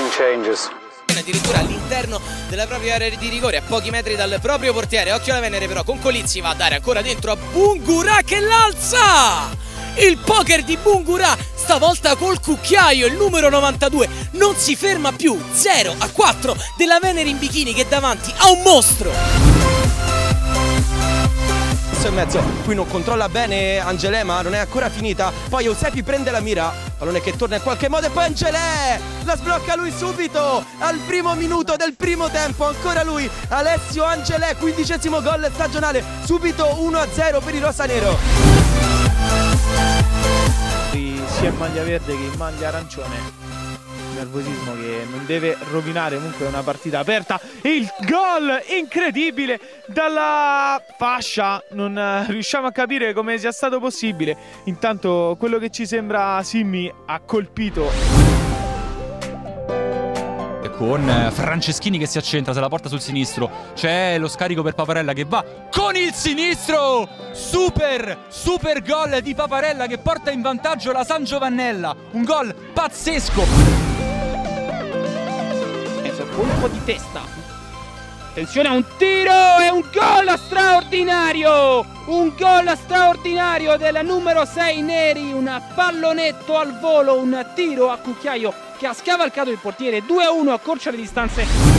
Nothing changes. Addirittura all'interno della propria area di rigore, a pochi metri dal proprio portiere. Occhio alla Venere però, con Colizzi va a dare ancora dentro a Bungura che l'alza! Il poker di Bungura, stavolta col cucchiaio, il numero 92 non si ferma più. 0-4 della Venere in bikini che davanti a un mostro. E mezzo, qui non controlla bene Angelè, ma non è ancora finita. Poi Eusebi prende la mira, pallone che torna in qualche modo e poi Angelè la sblocca lui subito al primo minuto del primo tempo. Ancora lui, Alessio Angelè, 15° gol stagionale, subito 1-0 per il rosanero. Sia in maglia verde che in maglia arancione, nervosismo che non deve rovinare comunque una partita aperta. Il gol incredibile dalla fascia, non riusciamo a capire come sia stato possibile. Intanto quello che ci sembra Simmi ha colpito. Con Franceschini che si accentra, se la porta sul sinistro, c'è lo scarico per Paparella che va con il sinistro, super gol di Paparella che porta in vantaggio la San Giovannella, un gol pazzesco. Colpo di testa, attenzione a un tiro e un gol straordinario, un gol straordinario del numero 6 Neri, un pallonetto al volo, un tiro a cucchiaio che ha scavalcato il portiere. 2-1, accorcia le distanze.